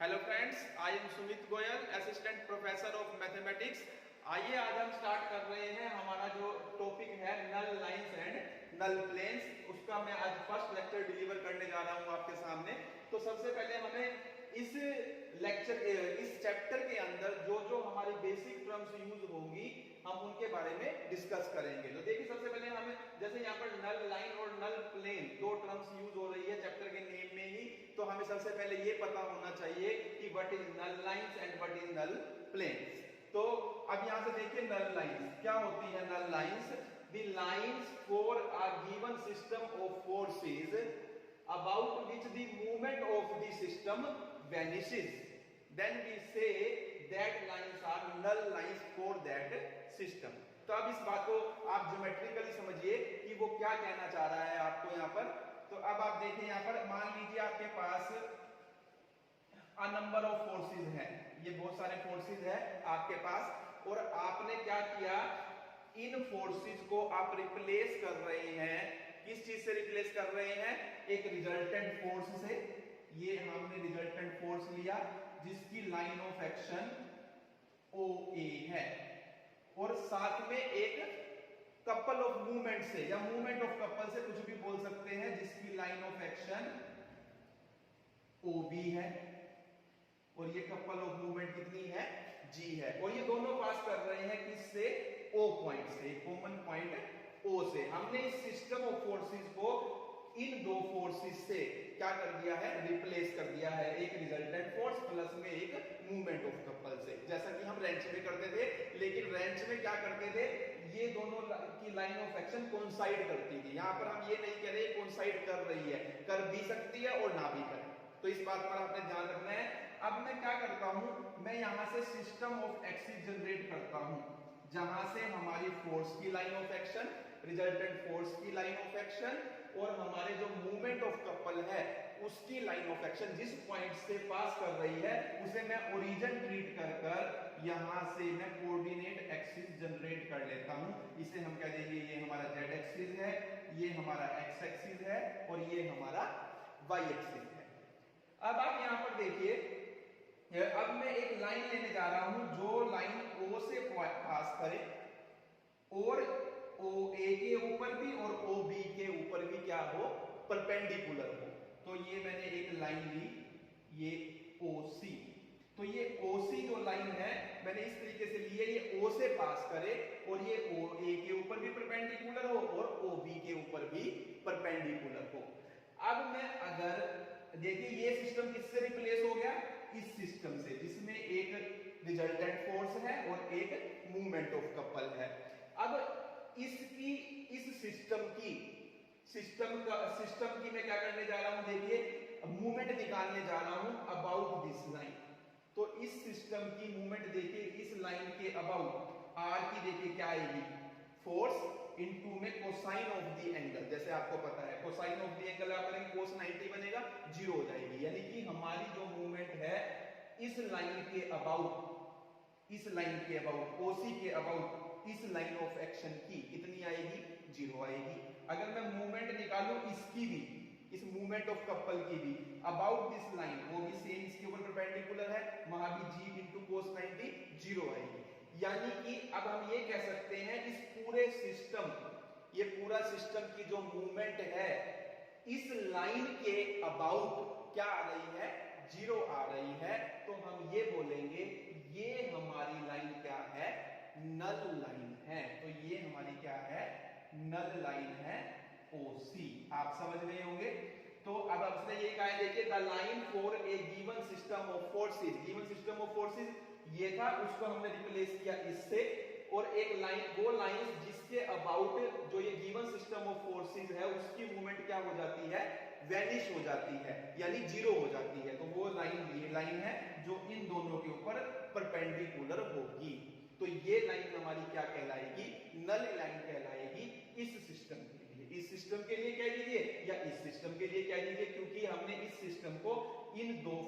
Hello friends, I am Sumit Goyal, assistant professor of mathematics. आइए आज हम स्टार्ट कर रहे हैं। हमारा जो टॉपिक है null lines and null planes, उसका मैं आज फर्स्ट लेक्चर डिलीवर करने जा रहा हूं आपके सामने। तो सबसे पहले हमें इस चैप्टर के अंदर जो जो हमारी बेसिक टर्म्स यूज होंगी हम उनके बारे में डिस्कस करेंगे। तो देखिए, सबसे पहले हमें जैसे यहाँ पर नल लाइन और नल प्लेन दो टर्म्स यूज हो रही है चैप्टर के नेम में ही, तो हमें सबसे पहले ये पता होना चाहिए कि what is null lines and what is null planes. तो अब यहां से देखिए, नल लाइंस क्या होती है। Null lines, the lines for a given system of forces about which the movement of the system vanishes, then we say that lines are null lines for that system। तो अब इस बात को आप ज्योमेट्रिकली समझिए कि वो क्या कहना चाह रहा है आपको यहाँ पर। तो अब आप देखें यहाँ पर, मान लीजिए आपके पास अ नंबर ऑफ फोर्सेस है, ये बहुत सारे फोर्सेस है आपके पास, और आपने क्या किया, इन फोर्सेस को आप रिप्लेस कर रहे हैं। किस चीज से रिप्लेस कर रहे हैं? एक रिजल्टेंट फोर्स से। ये हमने रिजल्टेंट फोर्स लिया जिसकी लाइन ऑफ एक्शन OA है, और साथ में एक कपल ऑफ मूवमेंट से या मूवमेंट ऑफ कपल से, कुछ भी बोल सकते हैं, जिसकी लाइन ऑफ एक्शन OB है, और ये कपल ऑफ मूवमेंट कितनी है? G है। और ये दोनों पास कर रहे हैं किससे? O पॉइंट से, कॉमन पॉइंट O से। हमने इस सिस्टम ऑफ फोर्सेस को इन दो फोर्सेस से क्या कर दिया है? रिप्लेस कर दिया है, एक रिजल्टेंट फोर्स प्लस में एक मूवमेंट ऑफ कपल से, जैसा कि हम रेंच में करते थे। लेकिन रेंच में क्या करते थे, ये दोनों की लाइन ऑफ एक्शन कोइंसाइड करती थी। यहां पर हम ये नहीं कह रहे कोइंसाइड कर रही है, कर भी सकती है और ना भी करे, तो इस बात पर आपने ध्यान रखना है। अब मैं क्या करता हूं, मैं यहां से सिस्टम ऑफ एक्सिस जनरेट करता हूं, जहां से हमारी फोर्स की line of action, resultant force की लाइन ऑफ एक्शन, और हमारे जो मूवमेंट ऑफ कपल है उसकी लाइन ऑफ एक्शन जिस पॉइंट से पास कर रही है, उसे मैं ओरिजिन ट्रीट कर कर यहां से मैं कोऑर्डिनेट एक्सिस जनरेट कर लेता हूं। इसे हम कह देंगे ये हमारा z एक्सिस है, ये हमारा x एक्सिस है, और ये हमारा y एक्सिस है। अब आप यहां पर देखिए, अब मैं एक लाइन लेने जा रहा हूं जो लाइन O से पास करे और OA के ऊपर भी और OB के ऊपर भी क्या हो? परपेंडिकुलर हो। तो ये मैंने एक लाइन ली, ये OC। तो ये OC जो लाइन है मैंने इस तरीके से ली है, ये O से पास करे और ये OA के ऊपर भी परपेंडिकुलर हो और OB के ऊपर भी परपेंडिकुलर हो। अब मैं अगर देखिए, ये सिस्टम किससे रिप्लेस हो गया? इस सिस्टम से, जिसमें एक रिजल्टेंट फोर्स है और एक मूवमेंट ऑफ कपल है। अब इस सिस्टम की मैं क्या करने जा रहा हूं, देखिए मूवमेंट निकालने जा रहा हूं अबाउट दिस लाइन। तो इस सिस्टम की मूवमेंट देखिए इस लाइन के अबाउट, R की देखिए क्या आएगी? फोर्स इनटू में कोसाइन ऑफ द एंगल। जैसे आपको पता है कोसाइन ऑफ द एंगल आप करेंगे cos 90 बनेगा, 0 हो जाएगी। यानी कि हमारी जो मूवमेंट है इस लाइन के अबाउट, OC के अबाउट, इस लाइन ऑफ एक्शन की कितनी आएगी? 0 आएगी। अगर मैं मूवमेंट निकालूं इसकी भी, इस मूवमेंट ऑफ कपल की भी अबाउट दिस लाइन, वो भी सेम इसके ऊपर परपेंडिकुलर है, वहां भी G इंटू cos 90 0 आएगी। यानी कि अब हम ये कह सकते हैं इस पूरे सिस्टम, ये पूरा सिस्टम की जो मूवमेंट है इस लाइन के अबाउट क्या आ रही है? 0 आ रही है। तो हम ये बोलेंगे ये हमारी लाइन क्या है? नल लाइन है। तो ये हमारी क्या है? नल लाइन है OC। आप समझ गए होंगे। तो अब आपसे ये कहा है, देखिए the line for a given system of forces, given system of forces ये था, उसको हमने रिप्लेस किया इससे, और एक लाइन, वो लाइन जिसके अबाउट जो ये गिवन सिस्टम ऑफ फोर्सेस है उसकी मूवमेंट क्या हो जाती है? वैनिश हो जाती है, यानी 0 हो जाती है। तो वो लाइन ये लाइन है जो इन दोनों के ऊपर परपेंडिकुलर होगी। तो ये लाइन हमारी क्या कहलाएगी? नल लाइन कहलाएगी इस सिस्टम के लिए। इस सिस्टम के लिए कह लीजिए या इस सिस्टम के लिए कह लीजिए, क्योंकि हमने इस सिस्टम को इन दोनों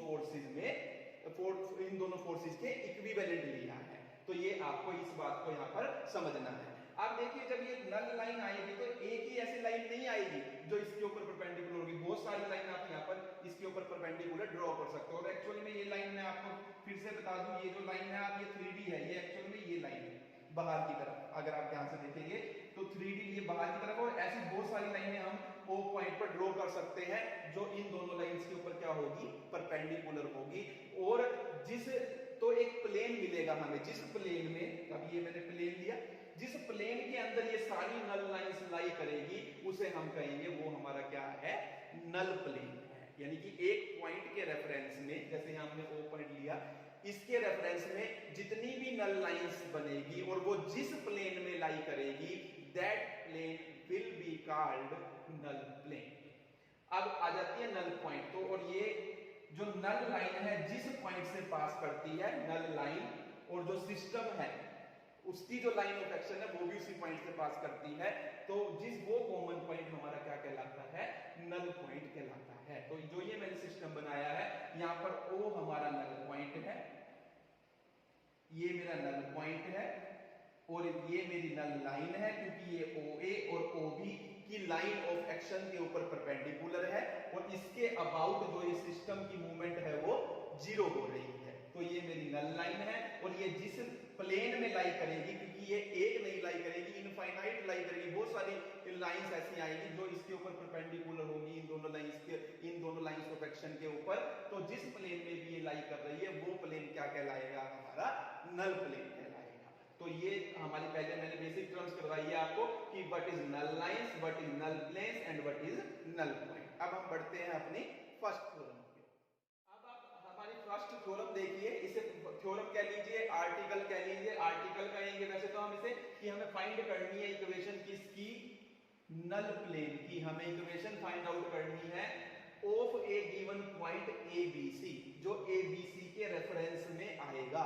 फोर्सेस के इक्विवेलेंट लिया है। तो ये आपको इस बात को यहां पर समझना है। अब देखिए जब ये नल लाइन आएगी तो एक ही ऐसी लाइन नहीं आएगी जो इसके ऊपर परपेंडिकुलर होगी, बहुत सारी लाइन आप यहाँ पर इसके ऊपर परपेंडिकुलर ड्रॉ कर सकते हो। और एक्चुअली में ये लाइन मैं आपको फिर से बता दूं, ये जो लाइन है आप ये 3D है, ये एक्चुअली में ये लाइन है बाहर की तरफ, अगर आप ध्यान से देखेंगे तो 3D ये बाहर की तरफ, और ऐसी बहुत सारी लाइनें हम O पॉइंट पर ड्रॉ कर सकते हैं जो इन दोनों लाइंस के ऊपर क्या होगी, परपेंडिकुलर होगी। और जिस तो एक प्लेन मिलेगा हमें, जिस प्लेन में, अब ये मैंने प्लेन लिया, जिस प्लेन के अंदर ये सारी नल लाइंस लाई करेगी उसे हम कहेंगे वो हमारा क्या है, नल प्लेन है। यानी कि एक पॉइंट के रेफरेंस में, जैसे हमने O पॉइंट लिया, इसके रेफरेंस में जितनी भी नल लाइंस बनेगी और वो जिस प्लेन में लाई करेगी, that plane will be called null plane. अब आ जाती है नल पॉइंट। तो और ये जो नल लाइन है जिस पॉइंट से पास करती है नल लाइन, और जो सिस्टम है उसकी जो लाइन ऑफ एक्शन है वो भी उसी पॉइंट से पास करती है, तो वो कॉमन पॉइंट हमारा क्या कहलाता है, नल पॉइंट कहलाता है। तो जो ये मैंने सिस्टम बनाया है, यहां पर O हमारा नल पॉइंट है, ये मेरा नल पॉइंट है, और ये मेरी नल लाइन है क्योंकि ये OA और OB की लाइन ऑफ एक्शन के ऊपर परपेंडिकुलर है, और इसके अबाउट जो ये सिस्टम की मूवमेंट है वो 0 हो रही है। तो ये मेरी नल लाइन है, और ये जिस प्लेन में लाई करेगी, क्योंकि ये एक नहीं लाई करेगी, इनफाइनाइट लाई करेगी, बहुत सारी लाइंस ऐसी आएंगी जो इसके ऊपर परपेंडिकुलर होगी, इन दोनों लाइंस ऑफ एक्शन के ऊपर। तो जिस प्लेन में भी ये लाई कर रही है वो प्लेन क्या कहलाएगा, हमारा नल प्लेन कहलाएगा। तो ये हमारी पहले मैंने बेसिक टर्म्स करवाई है आपको कि what is null lines, what is null planes and what is null point. अब हम बढ़ते हैं अपनी फर्स्ट थ्योरम पे। अब आप हमारी फर्स्ट थ्योरम देखिए, इसे थ्योरम कह लीजिए, आर्टिकल कह लीजिए, आर्टिकल कहेंगे वैसे तो हम इसे, कि हमें फाइंड करनी है इक्वेशन किसकी, नल प्लेन की। हमें इक्वेशन फाइंड आउट करनी है of a given point ABC, जो ABC के रेफरेंस में आएगा,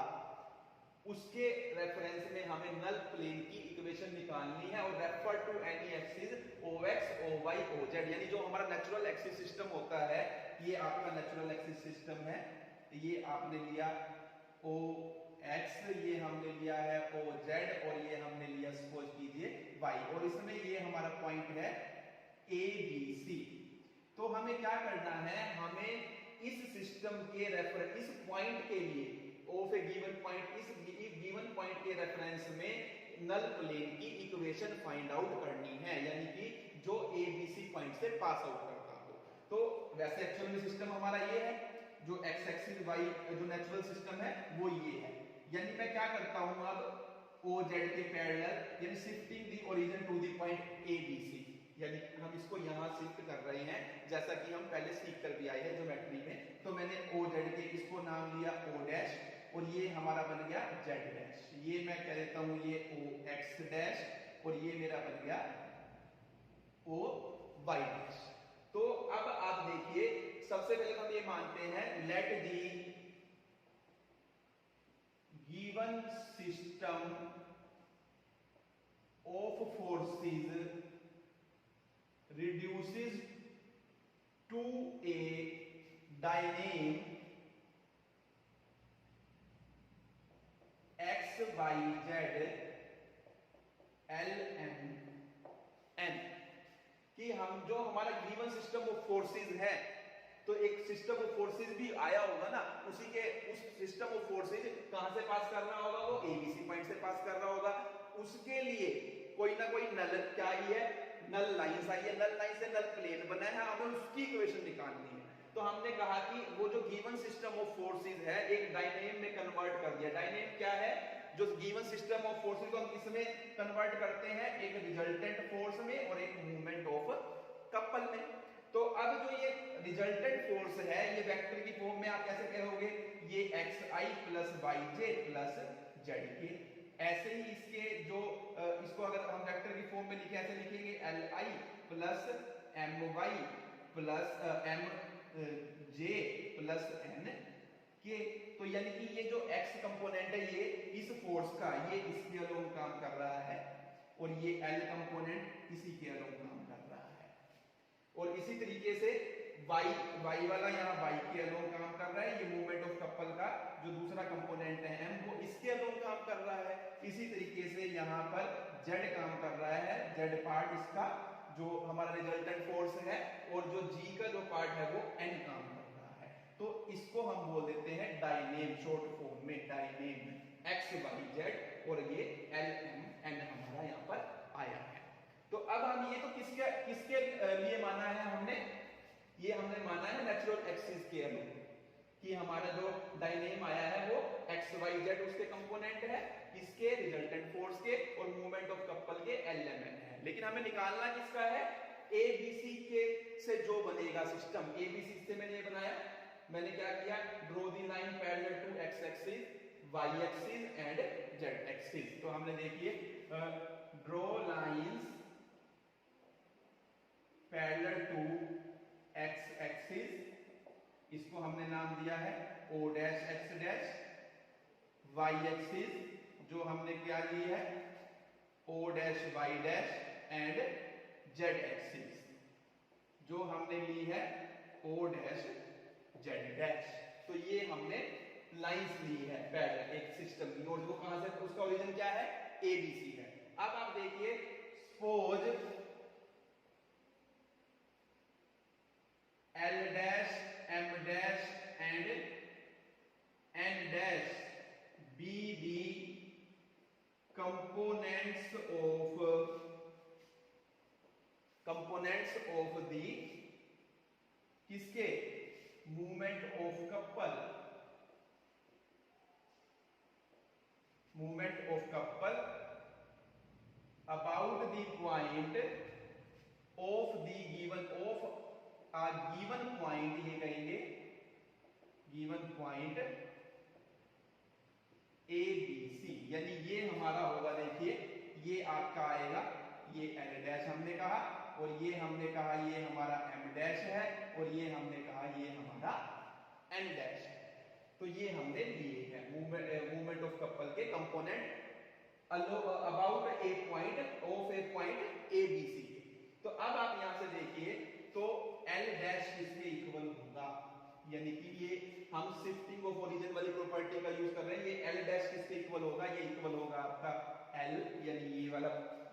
उसके रेफरेंस में हमें नल प्लेन की इक्वेशन निकालनी है। और refer to any axis OX, OY, OZ, यानी जो हमारा नेचुरल एक्सिस सिस्टम होता है, ये आपका नेचुरल एक्सिस सिस्टम है, ये आपने लिया OX, ये हमने लिया है OZ, और ये हमने लिया सपोज कीजिए Y, और इसमें ये हमारा पॉइंट है ABC। तो हमें क्या करना है, हमें इस सिस्टम के रेफरेंस, इस पॉइंट के लिए ऑफ ए गिवन पॉइंट, इस गिवन पॉइंट के रेफरेंस में नल प्लेन की इक्वेशन फाइंड आउट करनी है, यानी कि जो ABC पॉइंट से पास आउट करता हो। तो वैसे एक्चुअल में सिस्टम हमारा ये है, जो x एक्सिस y जो नेचुरल सिस्टम है वो ये है। यानी मैं क्या करता हूं, अब OZ के पैरेलल, यानी shifting the origin to the point ABC, यानी हम इसको यहां शिफ्ट कर रहे हैं, जैसा कि हम पहले सीख कर भी आए हैं ज्योमेट्री में। तो मैंने OZ के इसको नाम लिया O', और ये हमारा बन गया Z', ये मैं कह देता हूं ये OX', और ये मेरा बन गया OY'। तो अब आप देखिए, सबसे पहले हम ये मानते हैं, let the given system of forces reduces to a dynamic x, y, z, l, m, n, कि हम जो हमारा गिवन सिस्टम ऑफ फोर्सेस है, तो एक सिस्टम ऑफ फोर्सेस भी आया होगा ना, उसी के उस सिस्टम ऑफ फोर्सेस कहां से पास कर रहा होगा, वो ABC पॉइंट से पास कर रहा होगा। उसके लिए कोई ना कोई नल क्या ही है, नल लाइंस आई है, नल लाइन से नल प्लेन बना है, हमें उसकी इक्वेशन निकालनी है। तो हमने कहा कि वो जो गिवन सिस्टम ऑफ फोर्सेस है एक डायनेम में कन्वर्ट कर दिया। डायनेम क्या है, जो गिवन सिस्टम ऑफ फोर्सेस को हम किसमें कन्वर्ट करते हैं, एक रिजल्टेंट फोर्स में और एक मूवमेंट ऑफ कपल में। तो अब जो ये रिजल्टेंट फोर्स है, ये वेक्टर की फॉर्म में आप कैसे कहोगे, ये xi plus yj plus zk। ऐसे ही इसके जो इसको अगर हम वेक्टर की फॉर्म में लिखे, ऐसे लिखेंगे li plus my plus mj plus n के। तो यानी कि ये जो x कंपोनेंट है ये इस फोर्स का, ये इसके अलोंग काम कर रहा है, और ये l कंपोनेंट इसी के अलोंग काम कर रहा है। और इसी तरीके से वाई वाला यहाँ वाई के अलोंग काम कर रहा है, ये मूवमेंट ऑफ कपल का जो दूसरा कंपोनेंट है एम वो इसके अलोंग काम कर रहा है। इसी तरीके से यहाँ पर जेड काम कर रहा है, जेड पार्ट इसका जो हमारा रिजल्टेंट फोर्स है, और जो जी का जो पार्ट है वो एन काम कर रहा है। तो इसको हम बोल देते हैं डायनेम, शॉर्ट फॉर्म में डायनेम, एक्स वाई जेड, और ये एल एम एन हमारा यहाँ पर आया है। तो अब हम ये तो किसके किसके लिए माना है हमने, ये हमने माना है नेचुरल एक्सिस के अलोंग, कि हमारा जो डायनेम आया है वो एक्स वाई जेड उसके कंपोनेंट है, इसके रिजल्टेंट फोर्स के और मूवमेंट ऑफ कपल के एल एम एन है। लेकिन हमें निकालना किसका है, ए बी सी के से जो बनेगा सिस्टम, ए बी सी से मैंने ये बनाया, मैंने क्या किया, draw the line parallel to X axis, Y axis and Z axis. तो हमने देखिए draw lines parallel to X axis, इसको हमने नाम दिया है O dash X dash, Y axis जो हमने क्या ली है O dash Y dash, and Z axis जो हमने ली है ओ डैश जेड डैश। तो ये हमने लाइंस ली है पैरेलल एक सिस्टम की, और वो कहां से, उसका ओरिजिन क्या है, एबीसी है। अब आप देखिए, suppose L dash, M dash and N dash be the components of the किसके, movement of couple, movement of couple about the point of the given of given point, ये कहेंगे given point A B C, यानी ये हमारा होगा, देखिए ये आपका आएगा, ये एल डैश हमने कहा, और ये हमने कहा ये हमारा एम डैश है, और ये हमने कहा ये हमारा एन डैश है। तो ये हमने लिए हैं मूवमेंट ऑफ कपल के component about a point of a point A B C. तो अब आप यहां से देखिए, तो L डैश किसके इक्वल होगा, यानी कि ये हम शिफ्टिंग ऑफ ओरिजिन वाली प्रॉपर्टी का यूज कर रहे हैं, ये L डैश किसके इक्वल होगा, ये इक्वल होगा आपका L, यानी ये वाला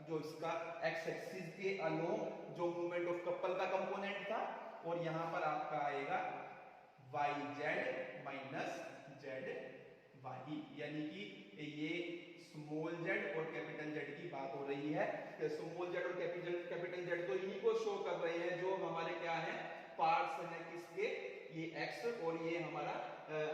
जो इसका एक्स एक्सिस के अलोंग जो मूवमेंट ऑफ कपल का कंपोनेंट था, और यहां पर आपका आएगा Y Z minus Z Y, यानी कि ये स्मॉल जेड और कैपिटल जेड की बात हो रही है। स्मॉल जेड और कैपिटल जेड तो इन्हीं को शो कर रहे हैं जो हमारे क्या है, पार्ट्स हैं किसके, ये एक्स और ये हमारा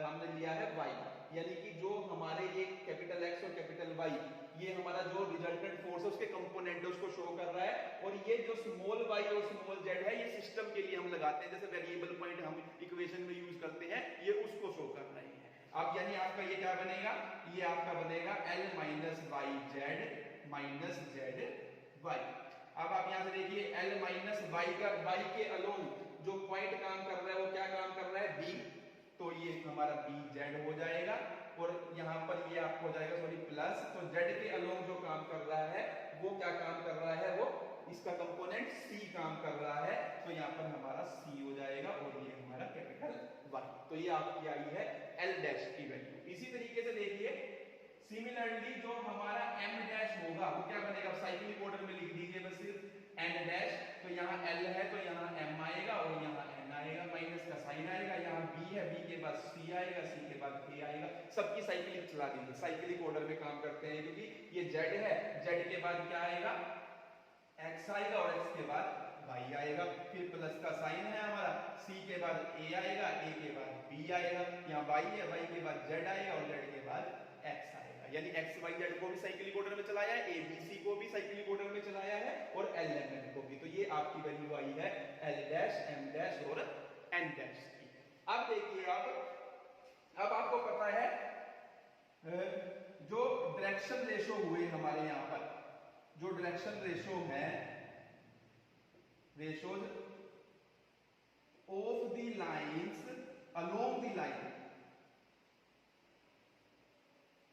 हमने लिया है वाई, यानी कि जो हमारे ये कैपिटल एक्स और कैपिटल वाई ये हमारा जो रिजल्टेंट फोर्स है उसके कंपोनेंट है उसको शो कर रहा है, और ये जो स्मॉल वाई और स्मॉल जेड है ये सिस्टम के लिए हम लगाते हैं, जैसे वेरिएबल पॉइंट हम इक्वेशन में यूज करते हैं, ये उसको शो कर रहे हैं। अब यानी आपका ये क्या बनेगा, ये आपका बनेगा L minus Y Z minus Z Y. अब आप यहां से देखिए L माइनस वाई का वाई के अलोंग जो पॉइंट काम कर रहा है वो क्या काम कर रहा है, B, तो ये हमारा B जेड हो जाएगा, और यहां पर ये आपको हो जाएगा सॉरी प्लस, तो जेड के अलोंग जो काम कर रहा है वो क्या काम कर रहा है, वो इसका कंपोनेंट C काम कर रहा है, तो यहां पर हमारा C हो जाएगा, और ये हमारा कैपिटल Y। तो ये आपकी आई है L डैश की वैल्यू। इसी तरीके से देखिए सिमिलरली जो हमारा M डैश होगा वो क्या बनेगा, साइक्लिक ऑर्डर में लिख दीजिए बस सिर्फ N डैश, तो यहाँ L है तो यहाँ M आएगा और यहाँ N आएगा, माइनस का साइन आएगा, यहाँ B है, B के बाद C आएगा, C के बाद K आएगा, सबकी साइक्लिक चला दीजिए, साइक्लिक ऑर्डर में काम करते हैं, क्योंकि ये Z है, Z के बाद क्या आएगा, X आएगा, और X के बाद Y आएगा, फिर प्लस का साइन है हमारा, C के बाद A आएगा, A के बाद B आएगा, यहाँ Y है, Y के बाद Z आएगा, और Z के बाद X आएगा, यानी X Y Z को भी साइक्लिक ऑर्डर में चलाया है, A B C को भी साइक्लिक ऑर्डर में चलाया है, और L M N को भी। तो ये आपकी वैल्यू आई है L डैश M डैश और N डैश की। अब देखिए अब आपको पता है जो डायरेक्शन रेशो हुए हमारे यहाँ पर, जो डायरेक्शन रेशो है, ratios of the lines along the line,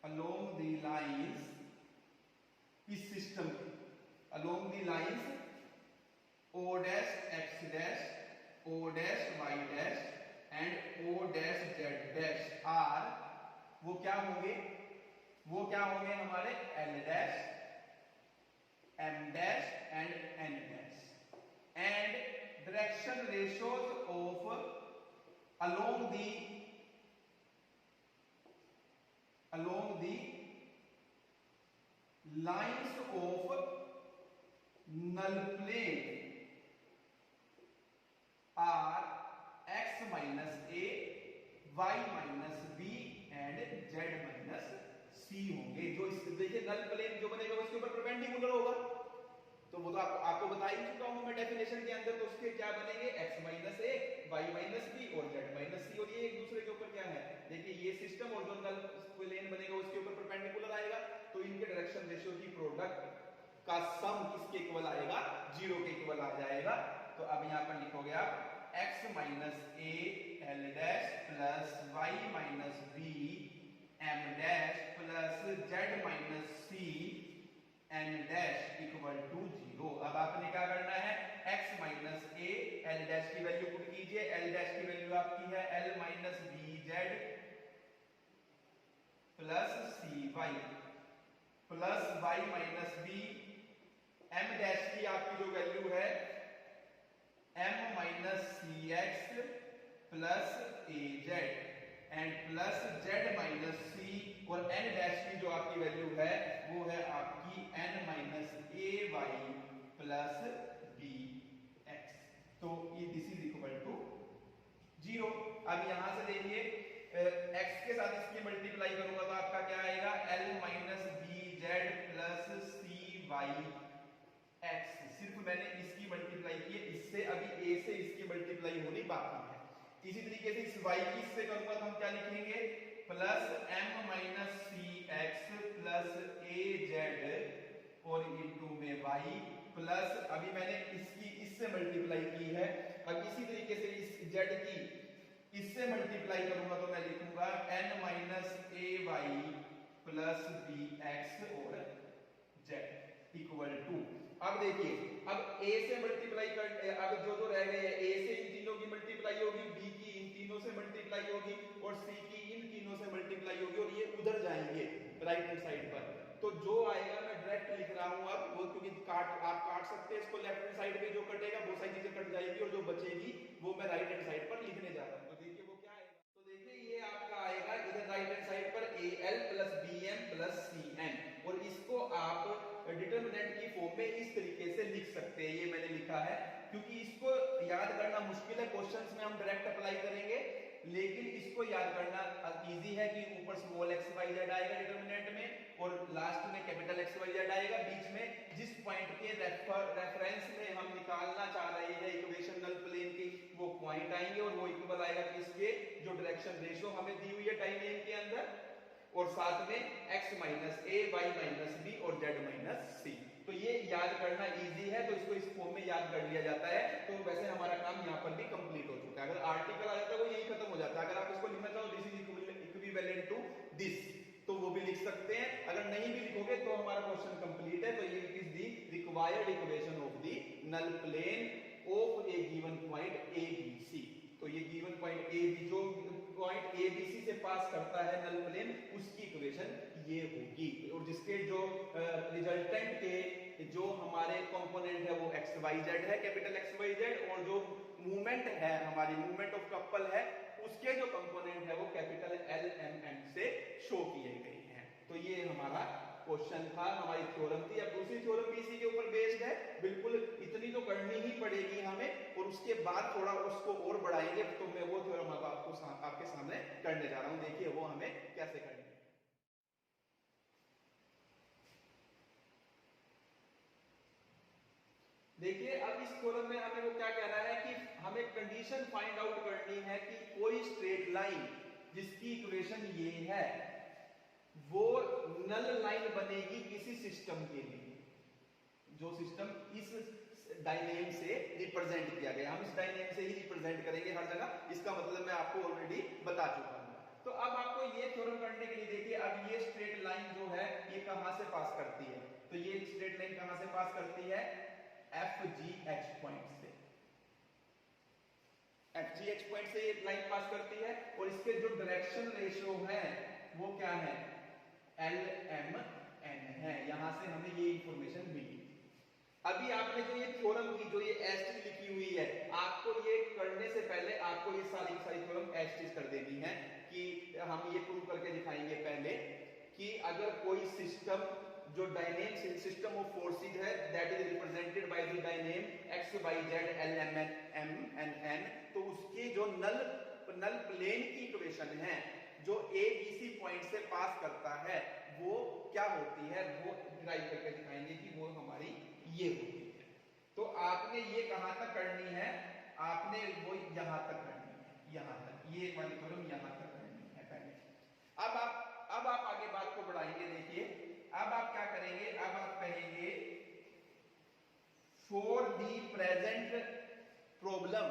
along the lines इस सिस्टम के, along the lines O dash X dash O dash y dash and O dash z dash are वो क्या होंगे हमारे L dash M dash and N dash and direction ratios of along the lines of null plane are x minus a, y minus b and z minus c होंगे। जो इस देखिए नल plane जो बनेगा उसके ऊपर परपेंडिकुलर होगा, तो वो तो आपको बता ही चुका हूं मैं डेफिनेशन के अंदर। तो उसके क्या बनेंगे x minus a, y minus b और z माइनस c, और ये एक दूसरे के ऊपर क्या है देखिए ये सिस्टम और जो नल प्लेन बनेगा उसके ऊपर परपेंडिकुलर आएगा, तो इनके डायरेक्शन रेशियो की प्रोडक्ट का सम किसके इक्वल आएगा, 0 के इक्वल आ जाएगा। तो अब यहां पर लिखोगे आप x minus a l dash plus y minus b m dash plus z minus c n dash equal to 0। अब आपने क्या करना है, x minus a l dash की वैल्यू पुट कीजिए, l डैश की वैल्यू आपकी है l minus b z plus c y plus y minus b m dash की आपकी जो वैल्यू है m minus C X plus A Z and plus z minus सी, और n डैश की जो आपकी वैल्यू है वो है आपकी n माइनस ए वाई प्लस बी एक्स। तो ये दिस इज इक्वल टू 0। अब यहां से देखिए x के साथ इसकी मल्टीप्लाई करूंगा तो आपका क्या आएगा, l minus b z plus c y x। सिर्फ मैंने इसकी मल्टीप्लाई की है, इससे अभी a से इसकी मल्टीप्लाई होनी बाकी है। इसी तरीके से इस y की इससे करूंगा तो हम क्या लिखेंगे, plus m minus C X plus A Z और इनटू में y प्लस अभी मैंने इसकी इससे मल्टीप्लाई की है। अब इसी तरीके से इस z की इससे मल्टीप्लाई करूंगा तो मैं लिखूंगा n माइनस ए वाई प्लस बी एक्स और z इक्वल टू। अब देखिए अब a से मल्टीप्लाई कर, अब जो रह गए हैं a से इन तीनों की मल्टीप्लाई होगी, b की इन तीनों से मल्टीप्लाई होगी और c की इन तीनों से मल्टीप्लाई होगी, और ये उधर जाएंगे राइट हैंड साइड पर। तो जो आएगा मैं डायरेक्ट लिख रहा हूं अब वो, क्योंकि आप काट सकते हैं इसको, लेफ्ट हैंड साइड पे जो कटेगा वो सारी चीजें कट जाएगी और जो बचेगी वो मैं राइट हैंड साइड पर लिखने जा रहा हूं। तो देखिए वो क्या आएगा, तो देखिए ये आपका आएगा इधर राइट हैंड साइड पर al plus bm plus cn, और इसको आप डिटरमिनेंट की फॉर्म में इस तरीके से लिख सकते हैं। ये मैंने लिखा है क्योंकि इसको याद करना मुश्किल है, क्वेश्चंस में हम डायरेक्ट अप्लाई करेंगे, लेकिन इसको याद करना इजी है कि ऊपर स्मॉल x y z आएगा डिटरमिनेंट में और लास्ट में कैपिटल x y z आएगा, बीच में जिस पॉइंट के रेफरेंस में हम निकालना चाह रहे हैं इक्वेशन नल प्लेन की वो पॉइंट आएंगे और वो इक्वल आएगा किसके, जो डायरेक्शन रेशियो हमें दी हुई है टाइम लाइन के अंदर, और साथ में x minus a y minus b और z माइनस c। तो ये याद करना इजी है, तो इसको इस फॉर्म में याद कर लिया जाता है। तो वैसे हमारा काम यहाँ पर भी कंप्लीट हो चुका है। अगर आर्टिकल आ जाता है वो यही खत्म हो जाता है। अगर आप इसको लिखना चाहो this is equivalent to this तो वो भी लिख सकते हैं, अगर नहीं भी लिखोगे तो हमारा क्वेश्चन कंप्लीट है। तो ये is the required equation of the null plane of a given point A B C. तो ये गिवन पॉइंट ए बी, जो पॉइंट ए बी सी से पास करता है नल प्लेन, उसकी इक्वेशन ये होगी, और जिसके जो रिजल्टेंट के जो हमारे कंपोनेंट है वो एक्स वाई जेड है, कैपिटल एक्स वाई जेड, और जो मूवमेंट है हमारी मूवमेंट ऑफ कपल है उसके जो कंपोनेंट है वो कैपिटल एल एम एन से शो किए गए हैं। तो ये हमारा क्वेश्चन था, हमारी थ्योरम थी। अब दूसरी थ्योरम भी इसी के ऊपर बेस्ड है, बिल्कुल इतनी तो करनी ही पड़ेगी हमें, और उसके बाद थोड़ा उसको और बढ़ाएंगे। तो मैं वो थ्योरम आपके सामने करने जा रहा हूं, देखिए वो हमें कैसे करनी है। देखिए अब इस थ्योरम में हमें वो क्या कहना है कि हमें कंडीशन फाइंड आउट करनी है कि कोई स्ट्रेट लाइन जिसकी इक्वेशन ये है वो नल लाइन बनेगी किसी सिस्टम के लिए, जो सिस्टम इस डायनेम से रिप्रेजेंट किया गया, हम इस डायनेम से ही रिप्रेजेंट करेंगे हर जगह। इसका मतलब मैं आपको ऑलरेडी बता चुका हूं। तो अब आपको ये थ्योरम करने के लिए देखिए अब ये स्ट्रेट लाइन जो है ये कहां से पास करती है, तो ये स्ट्रेट लाइन कहां से पास करती है, एफ जी एच पॉइंट से। एफ जी एच पॉइंट से ये लाइन पास करती है और इसके जो डायरेक्शन रेशियो है वो क्या है, एल एम एन है। यहां से हमें ये इंफॉर्मेशन मिली। अभी आपने जो ये थ्योरम की जो ये एस्टिज लिखी हुई है, आपको ये करने से पहले आपको ये सारी थ्योरम एस्टिज कर देनी है कि हम ये प्रूव करके दिखाएंगे पहले कि अगर कोई सिस्टम जो डायनेमिक सिस्टम ऑफ फोर्सेस है that is represented by the dyname x y z l M n n, तो उसके जो नल प्लेन की इक्वेशन है जो ए बी सी पॉइंट से पास करता है वो क्या होती है, वो डिराइव करके दिखाएंगे कि वो हमारी ये होती है। तो आपने ये कहां तक करनी है, आपने वो यहां तक करनी है, यहां तक ये वाली थ्योरम यहां तक करनी है पहले। अब आप आगे बात को बढ़ाएंगे। देखिए अब आप क्या करेंगे, अब आप कहेंगे for the present problem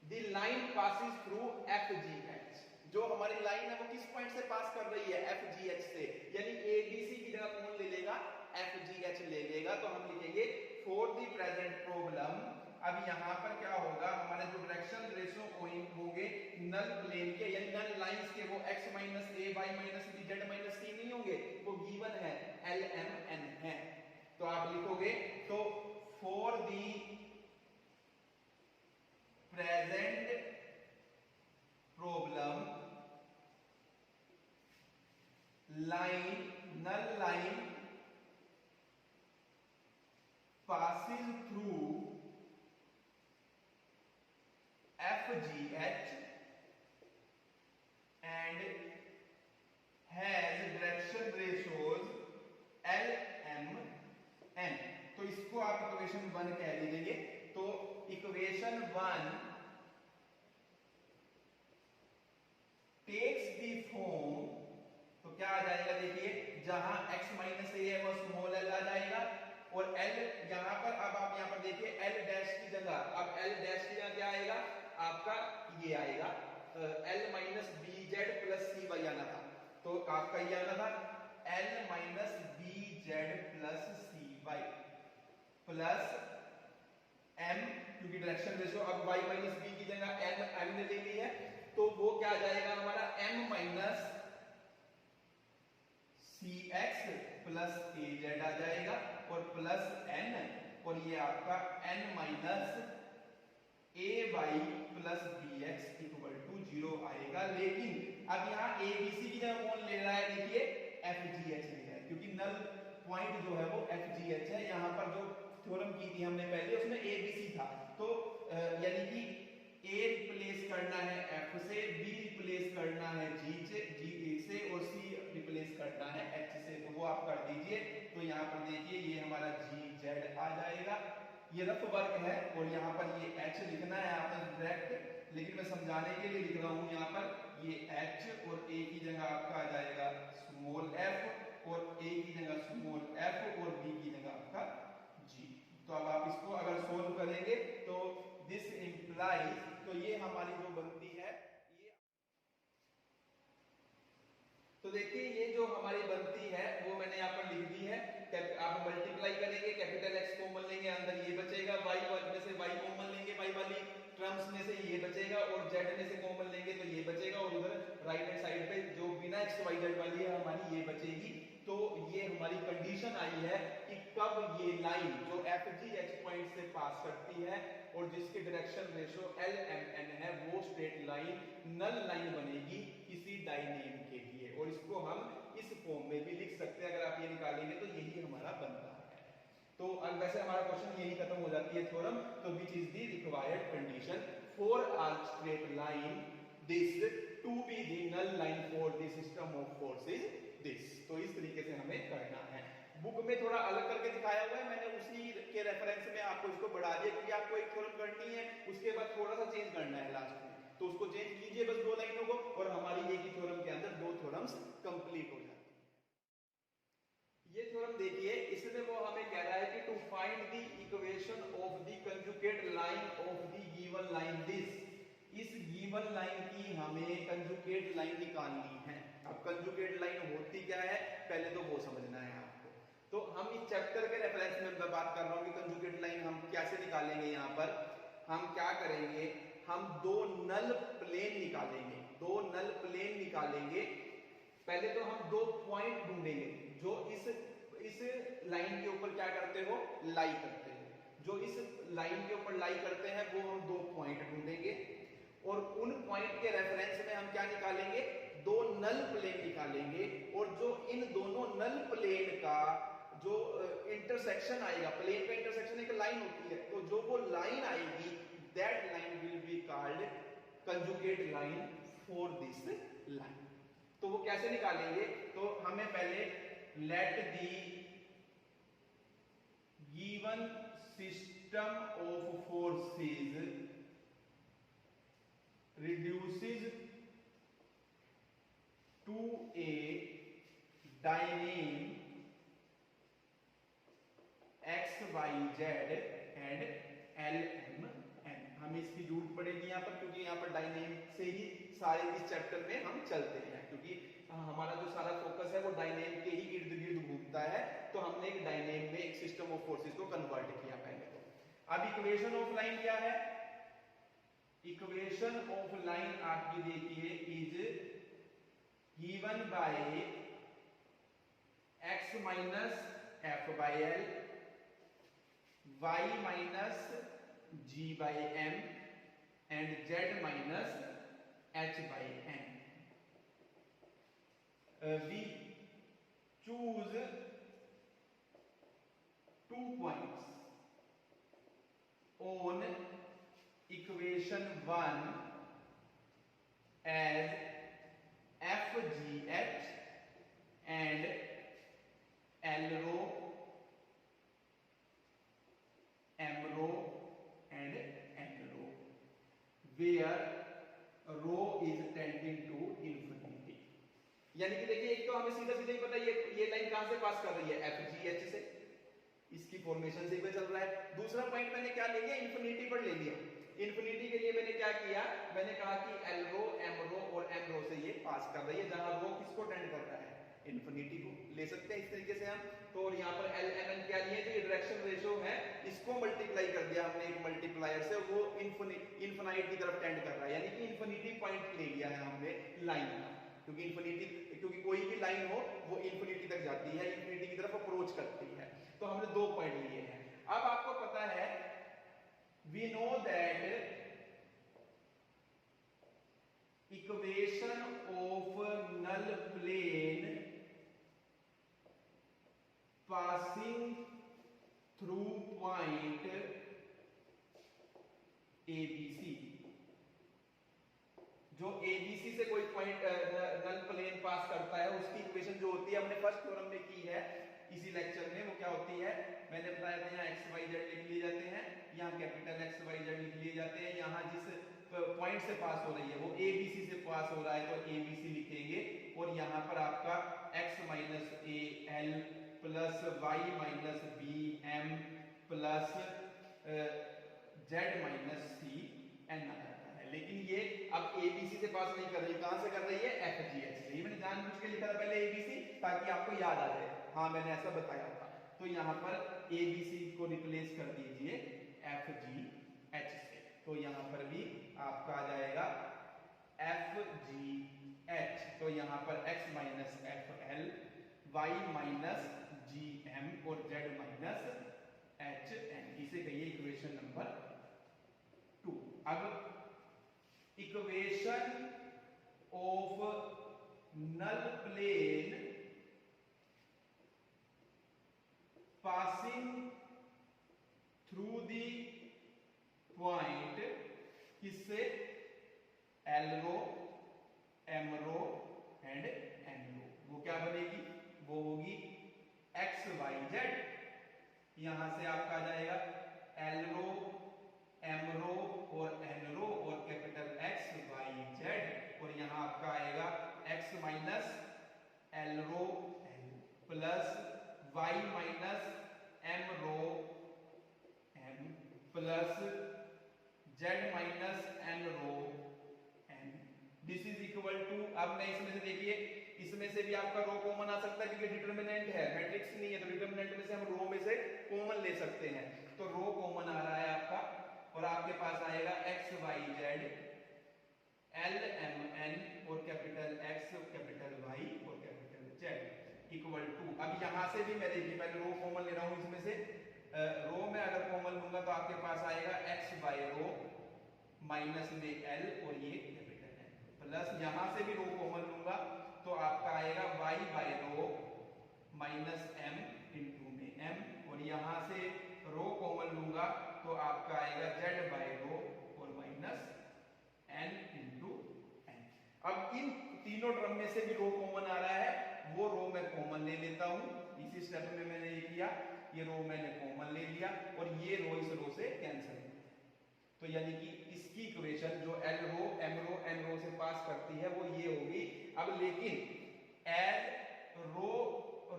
the line passes through F G H. जो हमारी लाइन है वो किस पॉइंट से पास कर रही है, एफ जी एच से, यानी ए बी सी की जगह कौन ले लेगा, एफ जी एच ले लेगा। तो हम लिखेंगे फॉर द प्रेजेंट प्रॉब्लम। अब यहां पर क्या होगा, हमारे जो डायरेक्शन रेशियो होंगे नल प्लेन के यानी नल लाइंस के, वो x माइनस ए y minus b z minus c नहीं होंगे, वो गिवन है एल एम एन है। तो आप लिखोगे तो for the present problem line null line passes through FGH and has direction ratios LMN। तो इसको आप इक्वेशन 1 कह लीजिए। तो इक्वेशन 1 टेक्स द फॉर्म, तो क्या आ जाएगा, देखिए जहां x माइनस ए है वो स्मॉल एल आ जाएगा और L यहां पर, अब आप यहां पर देखिए L डैश की जगह, अब L डैश की जगह क्या आएगा आपका, ये आएगा L minus b z plus c y आना था। तो आपका ये आना था L minus b z plus c y plus M, क्योंकि डायरेक्शन रेशियो अब y माइनस बी की जगह M ने ले ली है, तो वो क्या आ जाएगा हमारा M minus C X plus A Z आ जाएगा और प्लस एन, और ये आपका n minus A Y plus B X equal to 0 आएगा। लेकिन अब यहाँ ए बी सी की जगह कौन ले रहा है, देखिए एफ जी एच ले रहा है, क्योंकि नल पॉइंट जो है वो एफ जी एच है। यहाँ पर जो थ्योरम की थी हमने पहले उसमें ए बी सी था, तो यानी कि ए रिप्लेस करना है एफ से, बी रिप्लेस करना है जी से और सी रिप्लेस करना है एच से, तो वो आप कर दीजिए। तो यहाँ पर देखिए ये हमारा जी जेड आ जाएगा, ये रफ वर्क है और यहाँ पर ये एच लिखना है आपने डायरेक्ट, लेकिन मैं समझाने के लिए लिख रहा हूँ यहाँ पर ये एच और ए की जगह आपका आ जाएगा स्मॉल एफ और ए की जगह स्मॉल एफ और बी की जगह आपका जी। तो अब आप इसको अगर सोल्व करेंगे तो दिस इंप्लाइज, तो ये हमारी जो बनती है ये, तो देखिए ये जो हमारी बनती है वो मैंने यहाँ पर लिख दी है। आप मल्टीप्लाई करेंगे, कैपिटल एक्स कॉमन लेंगे, अंदर ये बचेगा, वाई में से वाई कॉमन लेंगे, वाई वाली टर्म्स में से ये बचेगा और जेड में से कॉमन लेंगे तो ये बचेगा, और उधर राइट हैंड साइड पे जो बिना एक्स वाई जेड वाली है हमारी ये बचेगी। तो ये हमारी कंडीशन आई है कि कब ये लाइन जो एफ जी एच पॉइंट से पास करती है और जिसके direction ratio L M N है वो स्ट्रेट लाइन नल लाइन बनेगी किसी डायनेम के लिए, और इसको हम इस फॉर्म में भी लिख सकते हैं। अगर आप ये निकालेंगे तो यही हमारा बनता है। तो वैसे हमारा क्वेश्चन यही खत्म हो जाती है थ्योरम। तो which is the required condition for a straight line this to be the null line for the system of forces this. तो इस तरीके से हमें करना है। बुक में थोड़ा अलग करके दिखाया हुआ है, मैंने उसी के रेफरेंस में आपको इसको बढ़ा दिया, क्योंकि आपको एक थ्योरम करनी है उसके बाद थोड़ा सा चेंज करना है लास्ट में, तो उसको चेंज कीजिए बस 2 लाइनों को, और हमारी एक ही थ्योरम के अंदर 2 थ्योरम्स कंप्लीट हो जाती है। ये थ्योरम देखिए, इसमें वो हमें कह रहा है कि to find the equation of the conjugate line of the given line this, इस गिवन लाइन की हमें कंजुगेट लाइन निकालनी है। अब कंजुगेट लाइन होती क्या है पहले तो वो समझना है आपको। तो हम इस चैप्टर के रेफरेंस में बात कर रहा हूं कि कंजुगेट लाइन हम कैसे निकालेंगे। यहाँ पर हम क्या करेंगे, हम दो नल प्लेन निकालेंगे, दो नल प्लेन निकालेंगे। पहले तो हम दो पॉइंट ढूंढेंगे जो इस लाइन के ऊपर क्या करते हो, लाई करते हो। जो इस लाइन के ऊपर लाई करते हैं वो हम दो पॉइंट ढूंढेंगे और उन पॉइंट के रेफरेंस में हम क्या निकालेंगे, दो नल प्लेन निकालेंगे। और जो इन दोनों नल प्लेन का जो इंटरसेक्शन आएगा, प्लेन का इंटरसेक्शन एक लाइन होती है, तो जो वो लाइन आएगी that line will be called conjugate line for this line. तो वो कैसे निकालेंगे, तो हमें पहले let the given system of forces reduces to a dyname x y z and l m n। हमें इसकी जरूरत पड़ेगी यहाँ पर, क्योंकि यहाँ पर डायनेम से ही सारे इस चैप्टर में हम चलते हैं, क्योंकि हमारा जो सारा फोकस है वो डायनेम के ही इर्द गिर्द घूमता है। तो हमने एक डायनेम में एक सिस्टम ऑफ फोर्सेस को कन्वर्ट किया पहले। तो अब इक्वेशन ऑफ लाइन क्या है, इक्वेशन ऑफ लाइन आपकी देखिए is given by x minus F by L, y minus g by m and z minus h by n। we choose 2 points on equation 1 as FGH and L rho, M rho and N rho, where rho is tending to infinity। यानी कि देखिए, एक तो हमें सीधा सीधा ही पता है ये लाइन कहां से पास कर रही है, FGH से, इसकी फॉर्मेशन से चल रहा है। दूसरा पॉइंट मैंने क्या ले लिया, इंफिनिटी पर ले लिया। इंफिनिटी के लिए मैंने क्या किया, मैंने कहा कि एल रो, एम रो और एन रो से ये पास कर रही है, जहां रो किसको टेंड कर रहा है, इंफिनिटी को। ले सकते हैं इस तरीके से हम। तो और यहाँ पर एल एम एन क्या लिए, जो डायरेक्शन रेशियो है इसको मल्टीप्लाई कर दिया हमने एक मल्टीप्लायर से, वो इन्फिनाइट की तरफ टेंड कर रहा है, यानी कि इंफिनिटी पॉइंट ले लिया है हमने लाइन का। क्योंकि इंफिनिटी, क्योंकि कोई भी लाइन हो वो इंफिनिटी तक जाती है, इंफिनिटी की तरफ अप्रोच करती है। तो हमने दो पॉइंट लिए हैं। अब आपको पता है, we know that equation of null plane passing through point ABC, जो ABC से कोई पॉइंट नल प्लेन पास करता है उसकी इक्वेशन जो होती है, हमने फर्स्ट थ्योरम में की है इसी लेक्चर में, वो क्या होती है, मैंने बताया था यहाँ एक्स वाई जेड लिख लिए जाते हैं, यहाँ कैपिटल एक्स वाई जेड लिख लिए जाते हैं। यहाँ जिस पॉइंट से पास हो रही है वो ABC से पास हो रहा है तो ABC लिखेंगे, और यहाँ पर आपका x minus a l plus y minus b m plus z minus c n आ जाता है। लेकिन ये अब ABC से पास नहीं कर रही, कहां से कर रही है, FGH से। ये मैंने जानबूझ के लिखा था पहले ABC, ताकि आपको याद आ जाए, हाँ मैंने ऐसा बताया था। तो यहाँ पर ABC को रिप्लेस कर दीजिए FGH से, तो यहाँ पर भी आपका आ जाएगा FGH। तो यहाँ पर x minus f l, y minus g m और z माइनस एच एन, इसे कहिए इक्वेशन नंबर 2। अब equation of null plane passing through the point किससे, L rho, M rho and N rho, वो क्या बनेगी, वो होगी x y z। यहां से आपका आ जाएगा L रो, M रो और N रो और कैपिटल X y z, और यहां आपका आएगा x minus L rho plus y minus m rho m plus z minus n rho n, this is equal to, अब मैं इसमें से देखिए, इसमें से भी आपका रो कॉमन आ सकता है क्योंकि डिटरमिनेंट है, मैट्रिक्स नहीं है, तो डिटरमिनेंट में से हम रो में से कॉमन ले सकते हैं। तो रो कॉमन आ रहा है आपका और आपके पास आएगा x y z l M n और कैपिटल एक्स कैपिटल वाई और कैपिटल जेड इक्वल टू, अब यहां से भी मैं देखिए पहले रो कॉमन ले रहा हूं, इसमें से रो में अगर कॉमन लूंगा तो आपके पास आएगा एक्स बाय रो माइनस में एल और ये कैपिटल एन, प्लस यहां से भी रो कॉमन लूंगा तो आपका आएगा Y bye rho minus M into में एम, और यहां से रो कॉमन लूंगा तो आपका आएगा जेड बाय रो और माइनस एन इंटू एन। अब इन तीनों टर्म में से भी रो कॉमन आ रहा है, वो रो मैं कॉमन ले लेता हूं। इसी स्टेप में मैंने ये किया, ये रो मैंने कॉमन ले लिया और ये रो इस रो से कैंसिल हो गया। तो यानी कि इसकी इक्वेशन जो L rho m rho n रो से पास करती है वो ये होगी। अब लेकिन एल रो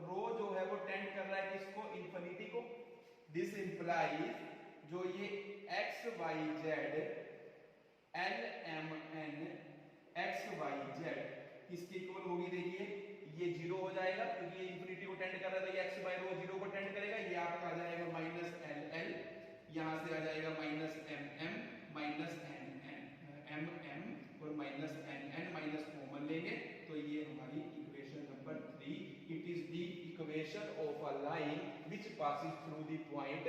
रो जो है वो टेंड कर रहा है किसको, इन्फिनिटी को। दिस इंप्लाइज जो ये x y z l M n x y z किसके इक्वल होगी, देखिए ये जीरो हो जाएगा क्योंकि ये इंफिनिटी को टेंड कर रहा है, तो ये एक्स बाय रो जीरो को टेंड करेगा, ये आपका आ जाएगा माइनस एल एल, यहां से आ जाएगा minus m m minus n n m m और minus n n minus common लेंगे तो ये हमारी equation number 3। It is the equation of a line which passes through the point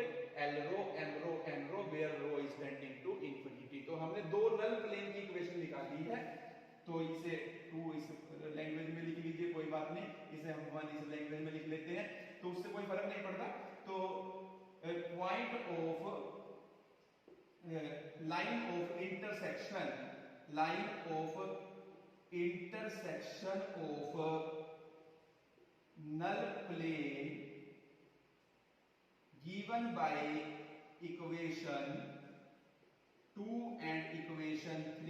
l rho m rho n rho where rho is tending to infinity. तो हमने दो नल plane की equation निकाली है, तो इसे 2 इस लैंग्वेज में लिख लीजिए, कोई बात नहीं, इसे हम 1 इस लैंग्वेज में लिख लेते हैं, तो उससे कोई फर्क नहीं पड़ता। तो point of line of intersection of null plane given by equation 2 and equation 3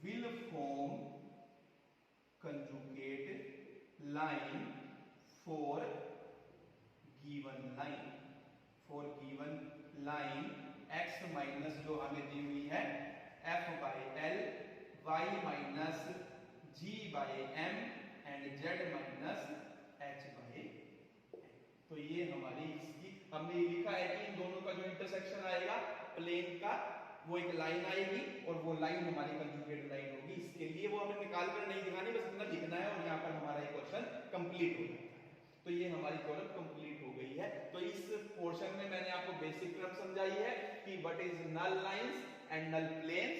will form conjugate line for given line x minus जो हमें दी हुई है f by l y minus g by m and z minus h by n। तो ये हमारी इसकी हमने ये लिखा है कि इन दोनों का जो इंटरसेक्शन आएगा प्लेन का वो एक लाइन आएगी और वो लाइन हमारी कंजुगेट लाइन होगी। इसके लिए वो हमें निकाल कर नहीं दिखानी, बस इतना लिखना है और यहाँ पर हमारा ये क्वेश्चन कंप्लीट हो जाता है। तो ये हमारी प्रॉब्लम कंप्लीट हो गई है। तो इस पोर्शन में मैंने आपको बेसिक टर्म समझाई है कि what is null lines and null planes,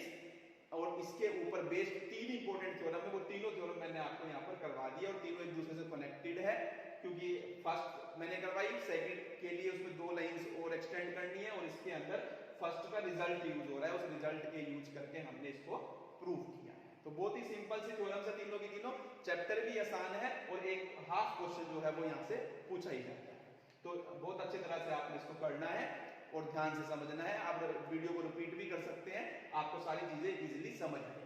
और इसके ऊपर बेस्ड 3 इंपॉर्टेंट थ्योरम है, वो तीनों थ्योरम मैंने आपको यहाँ पर करवा दिया और तीनों एक दूसरे से कनेक्टेड है, क्योंकि फर्स्ट मैंने करवाई, सेकंड के लिए उसमें 2 लाइंस और एक्सटेंड करनी है और इसके अंदर फर्स्ट का रिजल्ट यूज हो रहा है, उस रिजल्ट के यूज करके हमने इसको प्रूव किया है। तो बहुत ही सिंपल सी थ्योरम से तीनों की तीनों, चैप्टर भी आसान है और एक हाफ क्वेश्चन जो है वो यहाँ से पूछा ही जाता है। तो बहुत अच्छी तरह से आपने इसको पढ़ना है और ध्यान से समझना है। आप वीडियो को रिपीट भी कर सकते हैं, आपको सारी चीजें इजीली समझ आएगी।